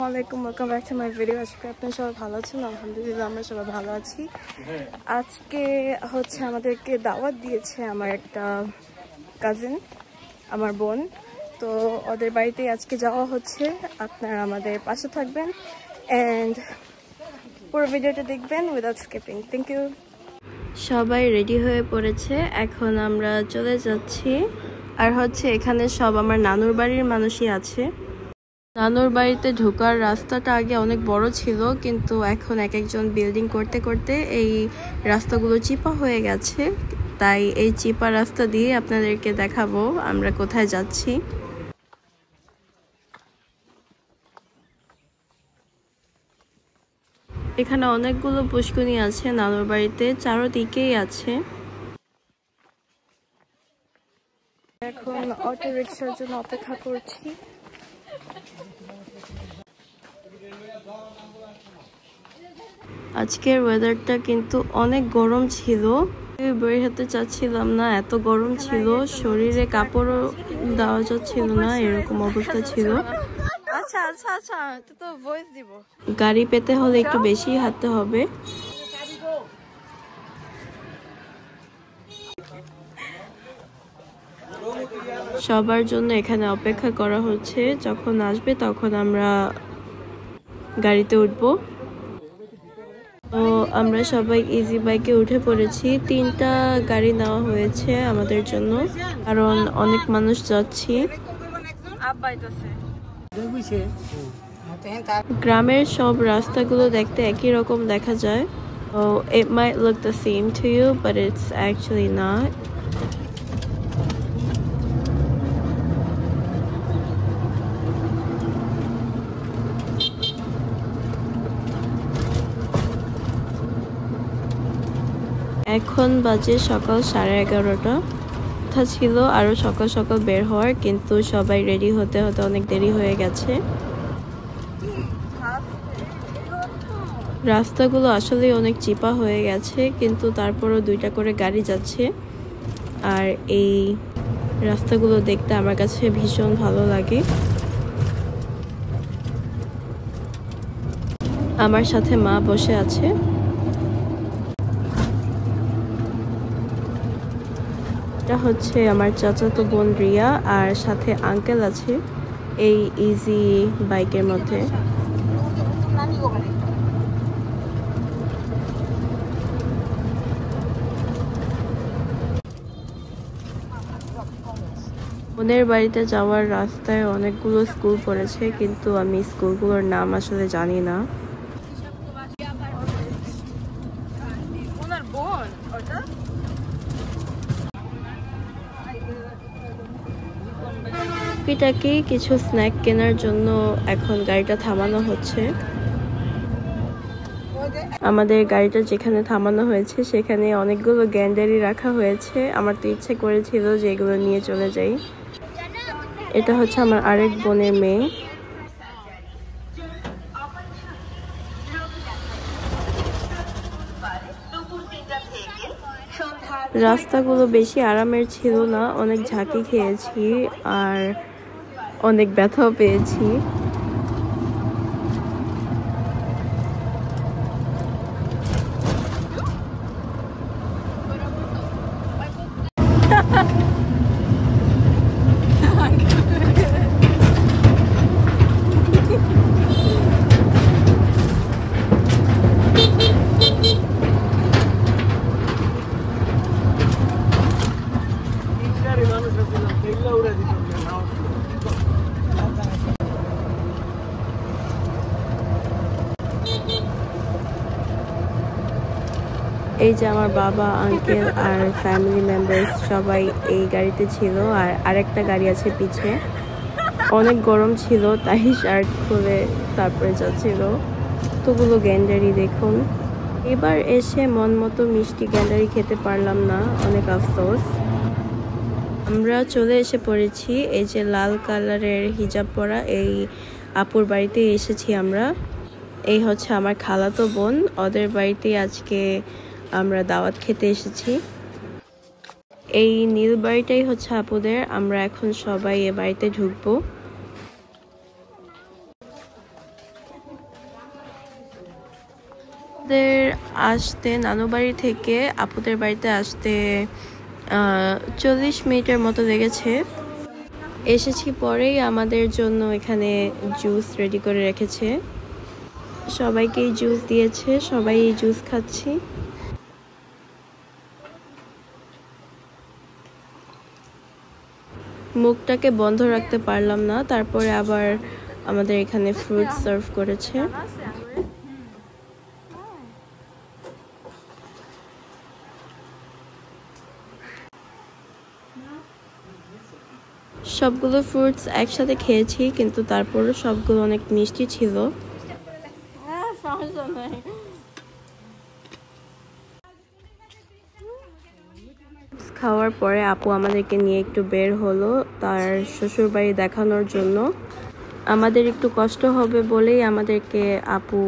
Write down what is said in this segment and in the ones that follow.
আসসালামাইকুম, welcome back to my video. আজকে আপনারা সবাই ভালো আছেন? আলহামদুলিল্লাহ আমরা সবাই ভালো আছি। আজকে হচ্ছে আমাদেরকে দাওয়াত দিয়েছে আমার একটা কাজিন, আমার বোন। তো ওদের বাড়িতেই আজকে যাওয়া হচ্ছে। আপনারা আমাদের পাশে থাকবেন অ্যান্ড পুরো ভিডিওটা দেখবেন উইদাউট স্কিপিং। Thank you. সবাই রেডি হয়ে পড়েছে, এখন আমরা চলে যাচ্ছি। আর হচ্ছে এখানে সব আমার নানুর বাড়ির মানুষই আছে। নানুর বাড়িতে ঢোকার রাস্তাটা আগে অনেক বড় ছিল, কিন্তু এখন এক একজন বিল্ডিং করতে করতে এই রাস্তাগুলো চিপা হয়ে গেছে। তাই এই চিপা রাস্তা দিয়ে আপনাদেরকে দেখাবো আমরা কোথায় যাচ্ছি। এখানে অনেকগুলো পুষ্কুনি আছে নানুর বাড়িতে, চারদিকেই আছে। এখন অটো রিক্সার জন্য অপেক্ষা করছি। আজকের ওয়েদারটা কিন্তু অনেক গরম ছিল, বের হতে চাচ্ছিলাম না, এত গরম ছিল, শরীরে কাপড়ও দেওয়া যাচ্ছিল না, এরকম অবস্থা ছিল। আচ্ছা আচ্ছা আচ্ছা, তো ভয়েস দিব। গাড়ি পেতে হলে একটু বেশি হাঁটতে হবে। সবার জন্য এখানে অপেক্ষা করা হচ্ছে, যখন আসবে তখন আমরা গাড়িতে উঠবো। তো আমরা সবাই ইজি বাইকে উঠে পড়েছি। 3টা গাড়ি নেওয়া হয়েছে আমাদের জন্য, কারণ অনেক মানুষ যাচ্ছি। গ্রামের সব রাস্তাগুলো দেখতে একই রকম দেখা যায়। It might look the same to you, but it's actually not. এখন বাজে সকাল 11:30। কথা ছিল আরো সকাল সকাল বের হওয়ার, কিন্তু সবাই রেডি হতে হতে অনেক দেরি হয়ে গেছে। রাস্তাগুলো আসলে অনেক চিপা হয়ে গেছে, কিন্তু তারপরও 2টা করে গাড়ি যাচ্ছে। আর এই রাস্তাগুলো দেখতে আমার কাছে ভীষণ ভালো লাগে। আমার সাথে মা বসে আছে। এটা হচ্ছে আমার চাচাতো বোন রিয়া, আর সাথে আঙ্কেল আছে এই ইজি বাইকের মধ্যে। বোনের বাড়িতে যাওয়ার রাস্তায় অনেকগুলো স্কুল পড়েছে, কিন্তু আমি স্কুলগুলোর নাম আসলে জানি না। টুকিটাকি কিছু স্ন্যাক কেনার জন্য এখন গাড়িটা থামানো হচ্ছে। আমাদের গাড়িটা যেখানে থামানো হয়েছে সেখানে অনেকগুলো গ্যান্ডারি রাখা হয়েছে। আমার তো ইচ্ছে করেছিল যে এগুলো নিয়ে চলে যাই। এটা হচ্ছে আমার আরেক বোনের মেয়ে। রাস্তাগুলো বেশি আরামের ছিল না, অনেক ঝাঁকি খেয়েছি আর অনেক ব্যথাও পেয়েছি। এই যে আমার বাবা, আঙ্কেল আর ফ্যামিলি মেম্বার্স সবাই এই গাড়িতে ছিল, আর আরেকটা গাড়ি আছে পিছে। অনেক গরম ছিল তাই শার্ট খুলে তারপরে যাচ্ছিল। কতগুলো গ্যান্ডারি দেখুন। এবার এসে মন মতো মিষ্টি গ্যান্ডারি খেতে পারলাম না, অনেক আফসোস। আমরা চলে এসে পড়েছি এই যে লাল কালারের হিজাব পরা এই আপুর বাড়িতে এসেছি আমরা। এই হচ্ছে আমার খালাতো বোন, ওদের বাড়িতে আজকে আমরা দাওয়াত খেতে এসেছি। এই নীল বাড়িটাই হচ্ছে আপুদের। আমরা এখন সবাই এ বাড়িতে ঢুকবো। আমাদের আসতে নানু বাড়ি থেকে আপুদের বাড়িতে আসতে 40 মিনিটের মতো লেগেছে। এসেছি পরেই আমাদের জন্য এখানে জুস রেডি করে রেখেছে, সবাইকেই জুস দিয়েছে, সবাই জুস খাচ্ছি। মুখটাকে বন্ধ রাখতে পারলাম না, তারপরে আবার আমাদের এখানে ফ্রুট সার্ভ করেছে। সবগুলো ফ্রুটস একসাথে খেয়েছি, কিন্তু তারপরও সবগুলো অনেক মিষ্টি ছিল। খাওয়ার পরে আপু আমাদেরকে নিয়ে একটু বের হলো তার শ্বশুর বাড়ি দেখানোর জন্য। আমাদের একটু কষ্ট হবে বলেই আমাদেরকে আপু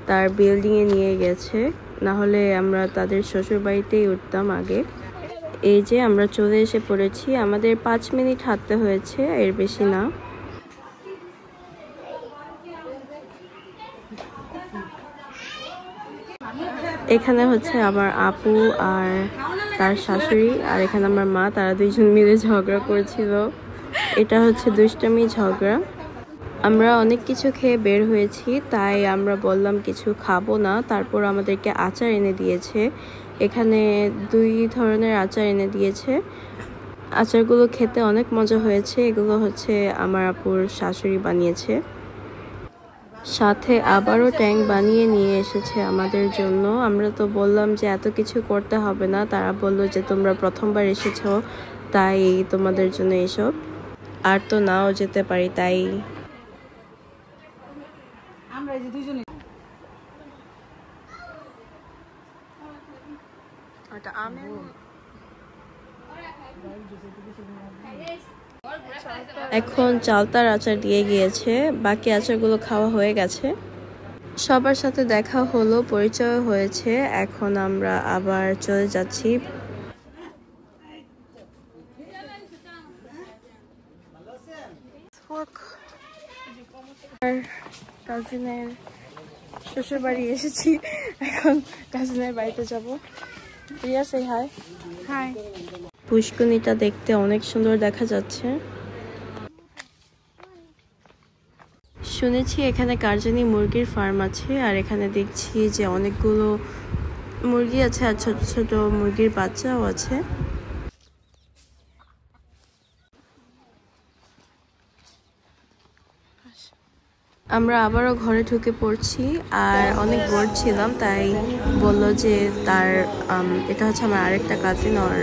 তার বিল্ডিংয়ে নিয়ে গেছে, না হলে আমরা তাদের শ্বশুর বাড়িতেই উঠতাম আগে। এই যে আমরা চলে এসে পড়েছি, আমাদের 5 মিনিট হাঁটতে হয়েছে, এর বেশি না। এখানে হচ্ছে আমার আপু আর তার শাশুড়ি, আর এখানে আমার মা, তারা দুইজন মিলে ঝগড়া করেছিল। এটা হচ্ছে দুষ্টামি ঝগড়া। আমরা অনেক কিছু খেয়ে বের হয়েছি, তাই আমরা বললাম কিছু খাবো না। তারপর আমাদেরকে আচার এনে দিয়েছে, এখানে 2 ধরনের আচার এনে দিয়েছে। আচারগুলো খেতে অনেক মজা হয়েছে। এগুলো হচ্ছে আমার আপুর শাশুড়ি বানিয়েছে। সাথে আবারও ট্যাঙ্ক বানিয়ে নিয়ে এসেছে আমাদের জন্য। আমরা তো বললাম যে এত কিছু করতে হবে না, তারা বললো যে তোমরা প্রথমবার এসেছো তাই তোমাদের জন্য এসব, আর তো নাও যেতে পারি তাই। আমরা এই যে দুইজনে এখন চালতার আচার দিয়ে গিয়েছে, বাকি আচারগুলো খাওয়া হয়ে গেছে। সবার সাথে দেখা হলো, পরিচয় হয়েছে। এখন আমরা আবার চলে যাচ্ছি। কাজিনের শ্বশুর বাড়ি এসেছি, এখন কাজিনের বাড়িতে যাব। রিয়া সে হাই। হাই। পুষ্কুনিটা দেখতে অনেক সুন্দর দেখা যাচ্ছে। শুনেছি এখানে কারজানি মুরগির ফার্ম আছে, আর এখানে দেখছি যে অনেকগুলো মুরগি আছে আর ছোট ছোট মুরগির বাচ্চাও আছে। আমরা আবারও ঘরে ঢুকে পড়ছি, আর অনেক বোর ছিলাম, তাই বললো যে তার এটা হচ্ছে আমার আরেকটা কাজিন, আর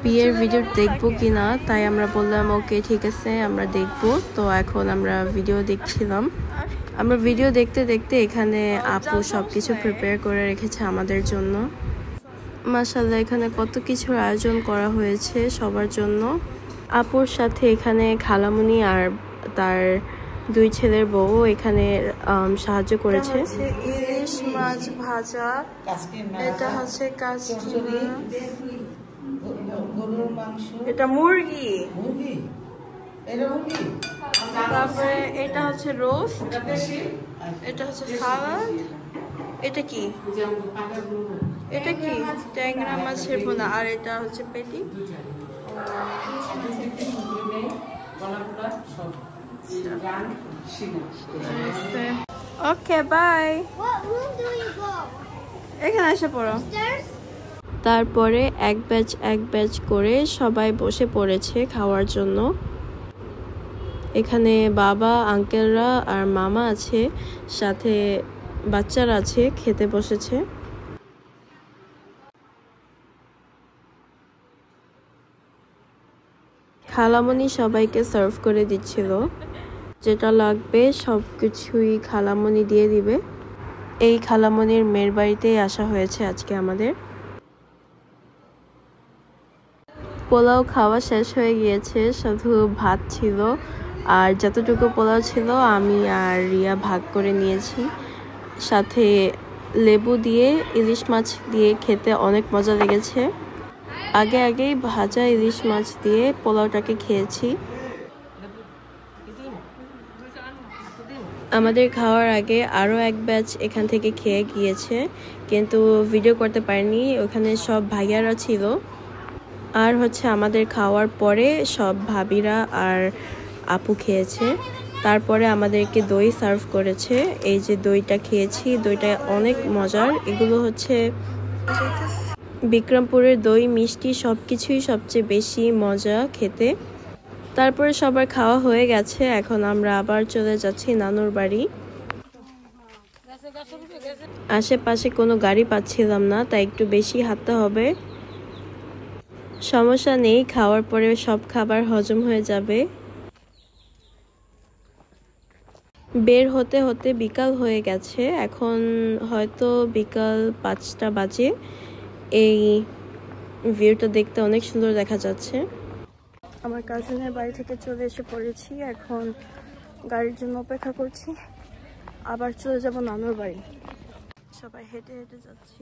বিয়ের ভিডিও দেখবো কিনা, তাই আমরা বললাম ওকে ঠিক আছে আমরা দেখবো। তো এখন আমরা ভিডিও দেখছিলাম। আমরা ভিডিও দেখতে দেখতে এখানে আপু সবকিছু প্রিপেয়ার করে রেখেছে আমাদের জন্য। মাশাআল্লাহ, এখানে কত কিছুর আয়োজন করা হয়েছে সবার জন্য। আপুর সাথে এখানে খালামুনি আর তার 2 ছেলের বউ এখানে সাহায্য করেছে। ইলিশ মাছ ভাজা, এটা হচ্ছে কাচকি, এটা মুরগি, তারপরে এটা হচ্ছে রোস্ট, এটা হচ্ছে সালাদ, এটা কি ট্যাংরা মাছের ভুনা, আর এটা হচ্ছে পেটি। Okay bye. এখানে এসে পড়ো। তারপরে এক ব্যাচ করে সবাই বসে পড়েছে খাওয়ার জন্য। এখানে বাবা, আঙ্কেলরা আর মামা আছে, সাথে বাচ্চারা আছে, খেতে বসেছে। খালামণি সবাইকে সার্ভ করে দিচ্ছিল, যেটা লাগবে সবকিছুই খালামণি দিয়ে দিবে। এই খালামণির মেয়ের বাড়িতেই আসা হয়েছে আজকে আমাদের। পোলাও খাওয়া শেষ হয়ে গিয়েছে, শুধু ভাত ছিল, আর যতটুকু পোলাও ছিল আমি আর রিয়া ভাগ করে নিয়েছি। সাথে লেবু দিয়ে ইলিশ মাছ দিয়ে খেতে অনেক মজা লেগেছে। আগেই ভাজা ইলিশ মাছ দিয়ে পোলাওটাকে খেয়েছি। আমাদের খাওয়ার আগে আরও এক ব্যাচ এখান থেকে খেয়ে গিয়েছে, কিন্তু ভিডিও করতে পারিনি। ওখানে সব ভাইয়ারা ছিল। আর হচ্ছে আমাদের খাওয়ার পরে সব ভাবিরা আর আপু খেয়েছে। তারপরে আমাদেরকে দই সার্ভ করেছে। এই যে দইটা খেয়েছি, দইটা অনেক মজার। এগুলো হচ্ছে বিক্রমপুরের দই, মিষ্টি সব কিছুই সবচেয়ে বেশি মজা খেতে। তারপরে সবার খাওয়া হয়ে গেছে, এখন আমরা আবার চলে যাচ্ছি নানুর বাড়ি। আশেপাশে কোনো গাড়ি পাচ্ছিলাম না, তাই একটু বেশি হাঁটতে হবে। সমস্যা নেই, খাওয়ার পরে সব খাবার হজম হয়ে যাবে। বের হতে হতে বিকাল হয়ে গেছে, এখন হয়তো বিকাল 5টা বাজে। এই ভিউটা দেখতে অনেক সুন্দর দেখা যাচ্ছে। আমার কাজিনের বাড়ি থেকে চলে এসে পড়েছি, এখন গাড়ির জন্য অপেক্ষা করছি। আবার চলে যাব নানুর বাড়ি। সবাই হেঁটে হেঁটে যাচ্ছি।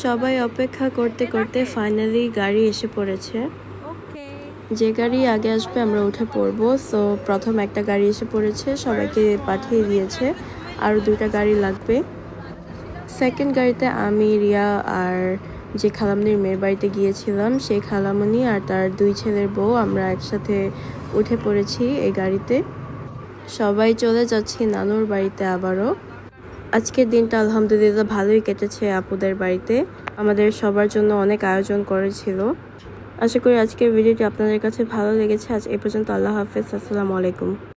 সবাই অপেক্ষা করতে করতে ফাইনালি গাড়ি এসে পড়েছে। যে গাড়ি আগে আসবে আমরা উঠে পড়বো। সো প্রথম একটা গাড়ি এসে পড়েছে, সবাইকে পাঠিয়ে দিয়েছে। আরও 2টা গাড়ি লাগবে। সেকেন্ড গাড়িতে আমি, রিয়া আর যে খালামনির মেয়ের বাড়িতে গিয়েছিলাম সেই খালামনি আর তার 2 ছেলের বউ আমরা একসাথে উঠে পড়েছি এই গাড়িতে। সবাই চলে যাচ্ছি নানুর বাড়িতে আবারও। আজকের দিনটা আলহামদুলিল্লাহ ভালোই কেটেছে আপুদের বাড়িতে। আমাদের সবার জন্য অনেক আয়োজন করেছিল। আশা করি আজকের ভিডিওটি আপনাদের কাছে ভালো লেগেছে। আজ এই পর্যন্ত। আল্লাহ হাফেজ, আসসালামু আলাইকুম।